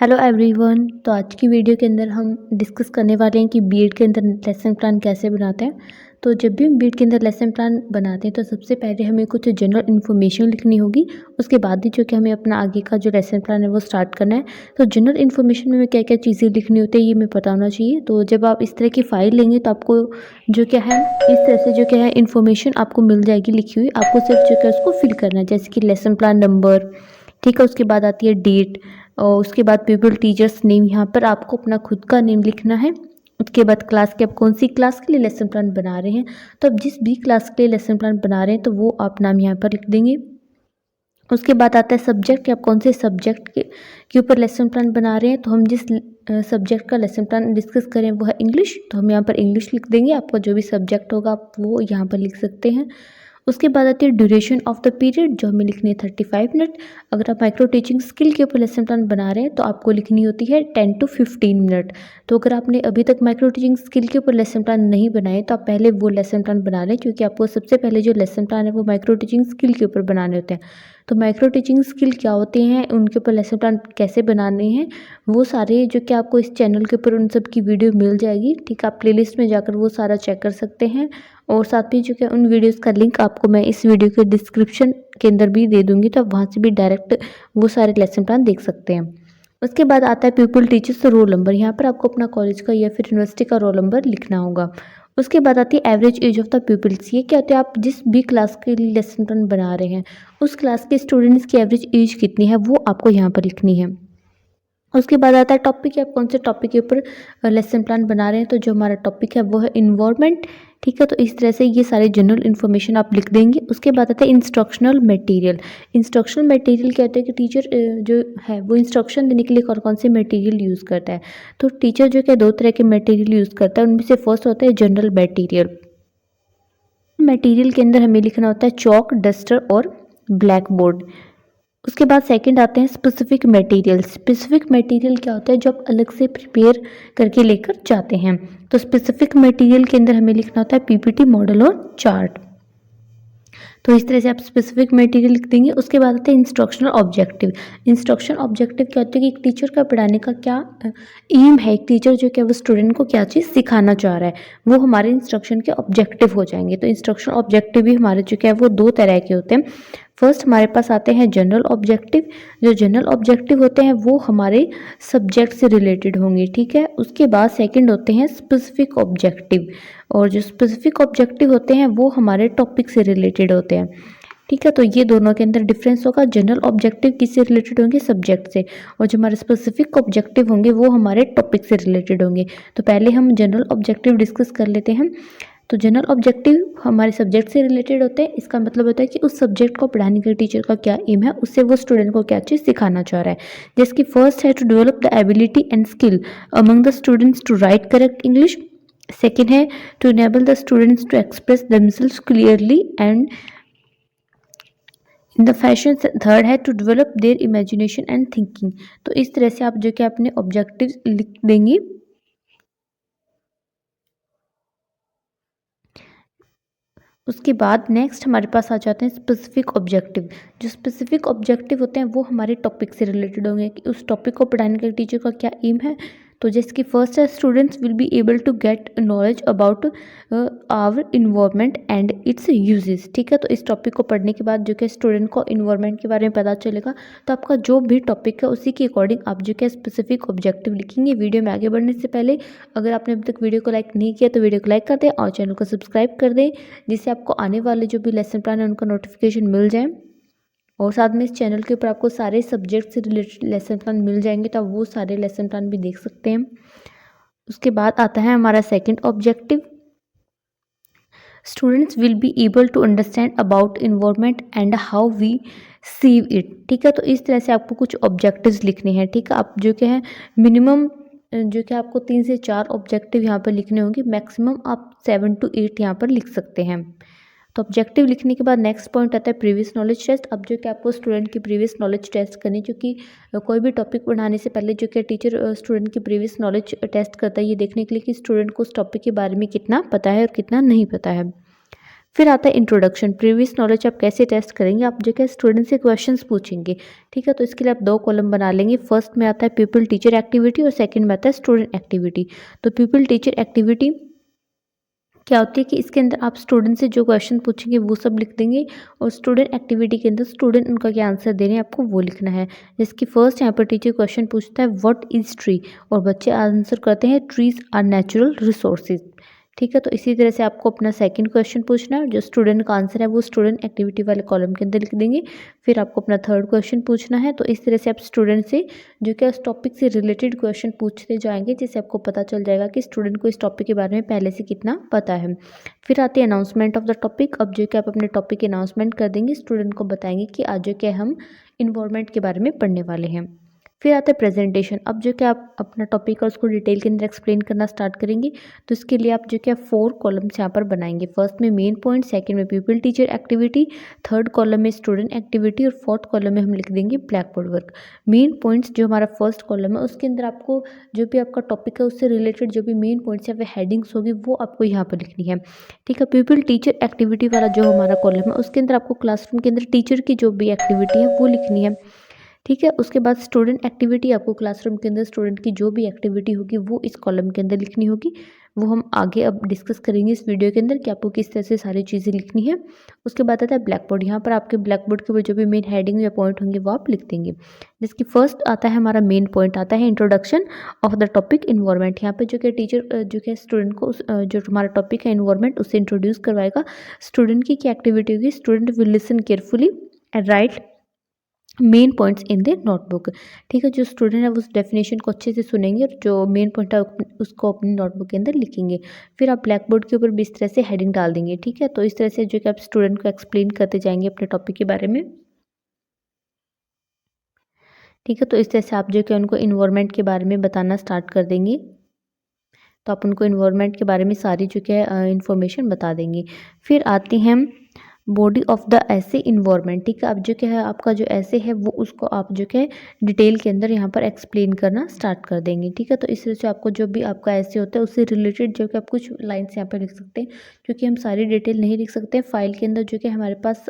Hello everyone. तो आज की वीडियो के अंदर हम डिस्कस करने वाले हैं कि बीएड के अंदर लेसन प्लान कैसे बनाते हैं। तो जब भी हम बीएड के अंदर लेसन प्लान बनाते हैं तो सबसे पहले हमें कुछ जनरल इन्फॉर्मेशन लिखनी होगी। उसके बाद ही जो कि हमें अपना आगे का जो लेसन प्लान है वो स्टार्ट करना है। तो जनरल इन्फॉर्मेशन में क्या क्या चीज़ें लिखनी होती है ये हमें पता होना चाहिए। तो जब आप इस तरह की फ़ाइल लेंगे तो आपको जो क्या है इस तरह से जो क्या है इन्फॉर्मेशन आपको मिल जाएगी लिखी हुई। आपको सिर्फ जो क्या उसको फिल करना है, जैसे कि लेसन प्लान नंबर, ठीक है। उसके बाद आती है डेट और उसके बाद पीपल टीचर्स नेम। यहाँ पर आपको अपना खुद का नेम लिखना है। उसके बाद क्लास के आप कौन सी क्लास के लिए लेसन प्लान बना रहे हैं, तो आप जिस भी क्लास के लिए लेसन प्लान बना रहे हैं तो वो आप नाम यहाँ पर लिख देंगे। उसके बाद आता है सब्जेक्ट कि आप कौन से सब्जेक्ट के ऊपर लेसन प्लान बना रहे हैं। तो हम जिस सब्जेक्ट का लेसन प्लान डिस्कस करें वो है इंग्लिश, तो हम यहाँ पर इंग्लिश लिख देंगे। आपका जो भी सब्जेक्ट होगा आप वो यहाँ पर लिख सकते हैं। उसके बाद आती है ड्यूरेशन ऑफ द पीरियड, जो हमें लिखनी है 35 मिनट। अगर आप माइक्रो टीचिंग स्किल के ऊपर लेसन प्लान बना रहे हैं तो आपको लिखनी होती है 10 to 15 मिनट। तो अगर आपने अभी तक माइक्रो टीचिंग स्किल के ऊपर लेसन प्लान नहीं बनाए तो आप पहले वो लेसन प्लान बना लें, क्योंकि आपको सबसे पहले जो लेसन प्लान है वो माइक्रो टीचिंग स्किल के ऊपर बनाने होते हैं। तो माइक्रो टीचिंग स्किल क्या होते हैं, उनके ऊपर लेसन प्लान कैसे बनाने हैं, वो सारे जो कि आपको इस चैनल के ऊपर उन सब की वीडियो मिल जाएगी, ठीक है। आप प्लेलिस्ट में जाकर वो सारा चेक कर सकते हैं। और साथ में जो कि उन वीडियोस का लिंक आपको मैं इस वीडियो के डिस्क्रिप्शन के अंदर भी दे दूंगी, तो आप वहाँ से भी डायरेक्ट वो सारे लेसन प्लान देख सकते हैं। उसके बाद आता है पीपल टीचर्स रोल नंबर। यहाँ पर आपको अपना कॉलेज का या फिर यूनिवर्सिटी का रोल नंबर लिखना होगा। उसके बाद आती है average age of the peoples. ये क्या होता है, आप जिस भी क्लास के लिए लेसन प्लान बना रहे हैं उस क्लास के स्टूडेंट्स की एवरेज एज कितनी है वो आपको यहाँ पर लिखनी है। उसके बाद आता है टॉपिक, आप कौन से टॉपिक के ऊपर लेसन प्लान बना रहे हैं। तो जो हमारा टॉपिक है वो है इन्वायरमेंट, ठीक है। तो इस तरह से ये सारे जनरल इन्फॉर्मेशन आप लिख देंगे। उसके बाद आता है इंस्ट्रक्शनल मटेरियल। इंस्ट्रक्शनल मटेरियल क्या होता है कि टीचर जो है वो इंस्ट्रक्शन देने के लिए कौन कौन से मटेरियल यूज़ करता है। तो टीचर जो है दो तरह के मटेरियल यूज़ करता है, उनमें से फर्स्ट होता है जनरल मटेरियल। मटेरियल के अंदर हमें लिखना होता है चॉक, डस्टर और ब्लैक बोर्ड। उसके बाद सेकंड आते हैं स्पेसिफिक मटेरियल। स्पेसिफिक मटेरियल क्या होता है, जो आप अलग से प्रिपेयर करके लेकर जाते हैं। तो स्पेसिफिक मटेरियल के अंदर हमें लिखना होता है पीपीटी, मॉडल और चार्ट। तो इस तरह से आप स्पेसिफिक मटेरियल लिख देंगे। उसके बाद आते हैं इंस्ट्रक्शनल ऑब्जेक्टिव। इंस्ट्रक्शन ऑब्जेक्टिव क्या होता है कि एक टीचर का पढ़ाने का क्या एम है, एक टीचर जो क्या वो स्टूडेंट को क्या चीज़ सिखाना चाह रहा है, वो हमारे इंस्ट्रक्शन के ऑब्जेक्टिव हो जाएंगे। तो इंस्ट्रक्शन ऑब्जेक्टिव भी हमारे जो क्या है वो दो तरह के होते हैं। फर्स्ट हमारे पास आते हैं जनरल ऑब्जेक्टिव। जो जनरल ऑब्जेक्टिव होते हैं वो हमारे सब्जेक्ट से रिलेटेड होंगे, ठीक है। उसके बाद सेकंड होते हैं स्पेसिफिक ऑब्जेक्टिव, और जो स्पेसिफिक ऑब्जेक्टिव होते हैं वो हमारे टॉपिक से रिलेटेड होते हैं, ठीक है। तो ये दोनों के अंदर डिफरेंस होगा। जनरल ऑब्जेक्टिव किससे रिलेटेड होंगे, सब्जेक्ट से, और जो हमारे स्पेसिफिक ऑब्जेक्टिव होंगे वो हमारे टॉपिक से रिलेटेड होंगे। तो पहले हम जनरल ऑब्जेक्टिव डिस्कस कर लेते हैं। तो जनरल ऑब्जेक्टिव हमारे सब्जेक्ट से रिलेटेड होते हैं। इसका मतलब होता है कि उस सब्जेक्ट को पढ़ाने का टीचर का क्या एम है, उससे वो स्टूडेंट को क्या चीज़ सिखाना चाह रहा है। जैसे कि फर्स्ट है to develop the ability and skill among the students to write correct English. Second है to enable the students to express themselves clearly and in the fashion. Third है to develop their imagination and thinking. तो इस तरह से आप जो कि अपने ऑब्जेक्टिव लिख देंगे। उसके बाद नेक्स्ट हमारे पास आ जाते हैं स्पेसिफिक ऑब्जेक्टिव। जो स्पेसिफिक ऑब्जेक्टिव होते हैं वो हमारे टॉपिक से रिलेटेड होंगे कि उस टॉपिक को पढ़ाने का टीचर का क्या एम है। तो जैसे कि फर्स्ट है students will be able to get knowledge about our environment and its uses, ठीक है। तो इस टॉपिक को पढ़ने के बाद जो कि स्टूडेंट को इन्वायरमेंट के बारे में पता चलेगा। तो आपका जो भी टॉपिक है उसी के अकॉर्डिंग आप जो कि स्पेसिफिक ऑब्जेक्टिव लिखेंगे। वीडियो में आगे बढ़ने से पहले अगर आपने अभी तक वीडियो को लाइक नहीं किया तो वीडियो को लाइक कर दें और चैनल को सब्सक्राइब कर दें, जिससे आपको आने वाले जो भी लेसन प्लान है उनका नोटिफिकेशन मिल जाए। और साथ में इस चैनल के ऊपर आपको सारे सब्जेक्ट से रिलेटेड लेसन प्लान मिल जाएंगे, तो आप वो सारे लेसन प्लान भी देख सकते हैं। उसके बाद आता है हमारा second objective, students will be able to understand about environment and how we save it, ठीक है। तो इस तरह से आपको कुछ ऑब्जेक्टिव्स लिखने हैं, ठीक है। आप जो क्या है मिनिमम जो कि आपको 3 से 4 ऑब्जेक्टिव यहाँ पर लिखने होंगे, मैक्सिमम आप 7 to 8 यहाँ पर लिख सकते हैं। तो ऑब्जेक्टिव लिखने के बाद नेक्स्ट पॉइंट आता है प्रीवियस नॉलेज टेस्ट। अब जो कि आपको स्टूडेंट की प्रीवियस नॉलेज टेस्ट करनी, क्योंकि कोई भी टॉपिक पढ़ाने से पहले जो कि टीचर स्टूडेंट की प्रीवियस नॉलेज टेस्ट करता है, ये देखने के लिए कि स्टूडेंट को उस टॉपिक के बारे में कितना पता है और कितना नहीं पता है। फिर आता है इंट्रोडक्शन, प्रीवियस नॉलेज आप कैसे टेस्ट करेंगे, आप जो क्या स्टूडेंट से क्वेश्चंस पूछेंगे, ठीक है। तो इसके लिए आप 2 कॉलम बना लेंगे। फर्स्ट में आता है पीपल टीचर एक्टिविटी और सेकंड में आता है स्टूडेंट एक्टिविटी। तो पीपल टीचर एक्टिविटी क्या होती है कि इसके अंदर आप स्टूडेंट से जो क्वेश्चन पूछेंगे वो सब लिख देंगे, और स्टूडेंट एक्टिविटी के अंदर स्टूडेंट उनका क्या आंसर दे रहे हैं आपको वो लिखना है। जिसकी फर्स्ट यहाँ पर टीचर क्वेश्चन पूछता है व्हाट इज ट्री, और बच्चे आंसर करते हैं ट्रीज आर नेचुरल रिसोर्सेज, ठीक है। तो इसी तरह से आपको अपना सेकंड क्वेश्चन पूछना है, जो स्टूडेंट का आंसर है वो स्टूडेंट एक्टिविटी वाले कॉलम के अंदर लिख देंगे। फिर आपको अपना थर्ड क्वेश्चन पूछना है। तो इस तरह से आप स्टूडेंट से जो क्या उस टॉपिक से रिलेटेड क्वेश्चन पूछते जाएंगे, जिससे आपको पता चल जाएगा कि स्टूडेंट को इस टॉपिक के बारे में पहले से कितना पता है। फिर आती है अनाउंसमेंट ऑफ द टॉपिक। अब जो कि आप अपने टॉपिक की अनाउंसमेंट कर देंगे, स्टूडेंट को बताएंगे कि आज जो क्या हम इन्वायरमेंट के बारे में पढ़ने वाले हैं। फिर आता है प्रेजेंटेशन। अब जो कि आप अपना टॉपिक है उसको डिटेल के अंदर एक्सप्लेन करना स्टार्ट करेंगे। तो इसके लिए आप जो क्या 4 कॉलम्स यहाँ पर बनाएंगे। फर्स्ट में मेन पॉइंट, सेकंड में people teacher activity, third column में स्टूडेंट एक्टिविटी और फोर्थ कॉलम में हम लिख देंगे black board work. Main points जो हमारा फर्स्ट कॉलम है उसके अंदर आपको जो भी आपका टॉपिक है उससे रिलेटेड जो भी मेन पॉइंट्स या फिर हेडिंग्स होगी वो आपको यहाँ पर लिखनी है, ठीक है। पीपल टीचर एक्टिविटी वाला जो हमारा कॉलम है उसके अंदर आपको क्लासरूम के अंदर टीचर की जो भी एक्टिविटी है वो लिखनी है, ठीक है। उसके बाद स्टूडेंट एक्टिविटी, आपको क्लासरूम के अंदर स्टूडेंट की जो भी एक्टिविटी होगी वो इस कॉलम के अंदर लिखनी होगी। वो हम आगे अब डिस्कस करेंगे इस वीडियो के अंदर कि आपको किस तरह से सारी चीज़ें लिखनी है। उसके बाद आता है ब्लैक बोर्ड। यहाँ पर आपके ब्लैक बोर्ड के ऊपर जो भी मेन हेडिंग या पॉइंट होंगे वो आप लिख देंगे। जिसकी फर्स्ट आता है हमारा मेन पॉइंट आता है introduction of the topic environment. यहाँ पे जो कि टीचर जो कि स्टूडेंट को जो हमारा टॉपिक है इन्वायरमेंट उससे इंट्रोड्यूस करवाएगा। स्टूडेंट की क्या एक्टिविटी होगी, student will listen carefully and right main points in the notebook, ठीक है। जो स्टूडेंट है वो उस डेफिनेशन को अच्छे से सुनेंगे और जो मेन पॉइंट है उसको अपनी नोटबुक के अंदर लिखेंगे। फिर आप ब्लैक बोर्ड के ऊपर भी इस तरह से हेडिंग डाल देंगे, ठीक है। तो इस तरह से जो कि आप स्टूडेंट को एक्सप्लेन करते जाएंगे अपने टॉपिक के बारे में, ठीक है। तो इस तरह से आप जो कि उनको इन्वायरमेंट के बारे में बताना स्टार्ट कर देंगे। तो आप उनको इन्वायरमेंट के बारे में सारी जो है इन्फॉर्मेशन बता देंगे। फिर आते हैं बॉडी ऑफ द ऐसे इन्वायरमेंट, ठीक है। अब जो क्या है आपका जो ऐसे है वो उसको आप जो क्या है डिटेल के अंदर यहाँ पर एक्सप्लेन करना स्टार्ट कर देंगे, ठीक है। तो इस तरह से आपको जो भी आपका ऐसे होता है उससे रिलेटेड जो कि आप कुछ लाइन्स यहाँ पर लिख सकते हैं, क्योंकि हम सारी डिटेल नहीं लिख सकते हैं। फाइल के अंदर जो कि हमारे पास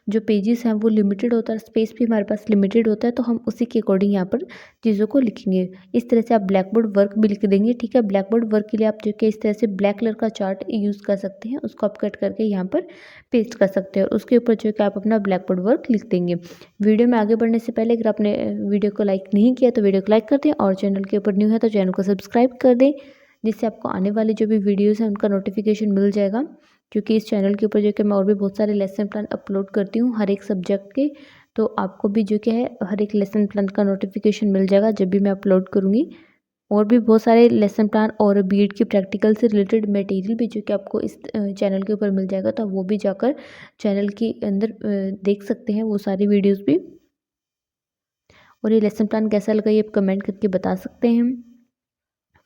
जो पेजेस हैं वो लिमिटेड होता है, स्पेस भी हमारे पास लिमिटेड होता है, तो हम उसी के अकॉर्डिंग यहाँ पर चीज़ों को लिखेंगे। इस तरह से आप ब्लैक बोर्ड वर्क भी लिख देंगे, ठीक है। ब्लैक बोर्ड वर्क के लिए आप जो कि इस तरह से ब्लैक कलर का चार्ट यूज़ कर सकते हैं, उसको आप कट करके यहाँ पर पेस्ट कर सकते हैं और उसके ऊपर जो कि आप अपना ब्लैक बोर्ड वर्क लिख देंगे। वीडियो में आगे बढ़ने से पहले अगर आपने वीडियो को लाइक नहीं किया तो वीडियो को लाइक कर दें, और चैनल के ऊपर न्यू है तो चैनल को सब्सक्राइब कर दें, जिससे आपको आने वाले जो भी वीडियोज़ हैं उनका नोटिफिकेशन मिल जाएगा। क्योंकि इस चैनल के ऊपर जो कि मैं और भी बहुत सारे लेसन प्लान अपलोड करती हूँ हर एक सब्जेक्ट के, तो आपको भी जो क्या है हर एक लेसन प्लान का नोटिफिकेशन मिल जाएगा जब भी मैं अपलोड करूँगी। और भी बहुत सारे लेसन प्लान और बीएड की प्रैक्टिकल से रिलेटेड मटेरियल भी जो कि आपको इस चैनल के ऊपर मिल जाएगा, तो वो भी जाकर चैनल के अंदर देख सकते हैं वो सारी वीडियोस भी। और ये लेसन प्लान कैसा लगा ये आप कमेंट करके बता सकते हैं।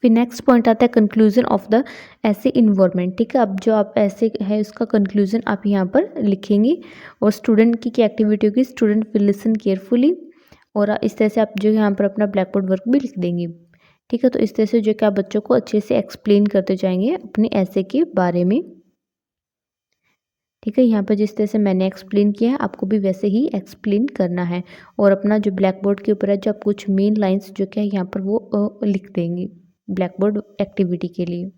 फिर नेक्स्ट पॉइंट आता है कंक्लूजन ऑफ द ऐसे इन्वायरमेंट, ठीक है। अब जो आप ऐसे है उसका कंक्लूजन आप यहाँ पर लिखेंगे, और स्टूडेंट की क्या एक्टिविटी होगी, स्टूडेंट विल लिसन केयरफुली, और इस तरह से आप जो यहाँ पर अपना ब्लैक बोर्ड वर्क भी लिख देंगे, ठीक है। तो इस तरह से जो कि आप बच्चों को अच्छे से एक्सप्लेन करते जाएंगे अपने ऐसे के बारे में, ठीक है। यहाँ पर जिस तरह से मैंने एक्सप्लेन किया है आपको भी वैसे ही एक्सप्लेन करना है, और अपना जो ब्लैक बोर्ड के ऊपर है जो आप कुछ मेन लाइंस जो क्या है यहाँ पर वो लिख देंगे ब्लैक बोर्ड एक्टिविटी के लिए।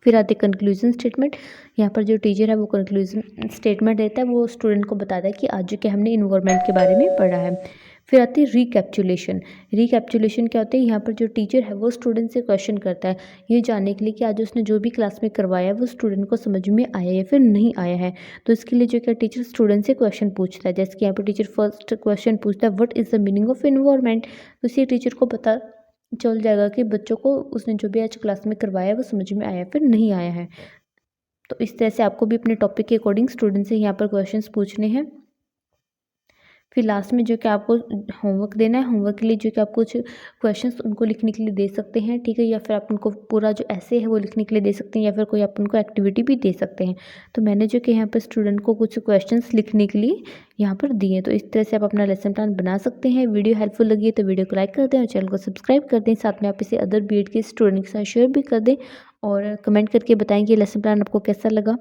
फिर आते कंक्लूजन स्टेटमेंट। यहाँ पर जो टीचर है वो कंक्लूजन स्टेटमेंट देता है, वो स्टूडेंट को बताता है कि आज जो कि हमने इन्वायरमेंट के बारे में पढ़ा है। फिर आती है रिकैप्चुलेशन। रिकैप्चुलेशन क्या होता है, यहाँ पर जो टीचर है वो स्टूडेंट से क्वेश्चन करता है ये जानने के लिए कि आज उसने जो भी क्लास में करवाया है वो स्टूडेंट को समझ में आया या फिर नहीं आया है। तो इसके लिए जो क्या टीचर स्टूडेंट से क्वेश्चन पूछता है, जैसे कि यहाँ पर टीचर फर्स्ट क्वेश्चन पूछता है what is the meaning of environment. तो इसी टीचर को पता चल जाएगा कि बच्चों को उसने जो भी आज क्लास में करवाया है वो समझ में आया फिर नहीं आया है। तो इस तरह से आपको भी अपने टॉपिक के अकॉर्डिंग स्टूडेंट से यहाँ पर क्वेश्चंस पूछने हैं। फिर लास्ट में जो कि आपको होमवर्क देना है, होमवर्क के लिए जो कि आप कुछ क्वेश्चंस उनको लिखने के लिए दे सकते हैं, ठीक है। या फिर आप उनको पूरा जो ऐसे है वो लिखने के लिए दे सकते हैं, या फिर कोई आप उनको एक्टिविटी भी दे सकते हैं। तो मैंने जो कि यहाँ पर स्टूडेंट को कुछ क्वेश्चंस लिखने के लिए यहाँ पर दिए। तो इस तरह से आप अपना लेसन प्लान बना सकते हैं। वीडियो हेल्पफुल लगी है तो वीडियो को लाइक कर दें और चैनल को सब्सक्राइब कर दें। साथ में आप इसे अदर बीएड के स्टूडेंट के साथ शेयर भी कर दें, और कमेंट करके बताएं कि लेसन प्लान आपको कैसा लगा।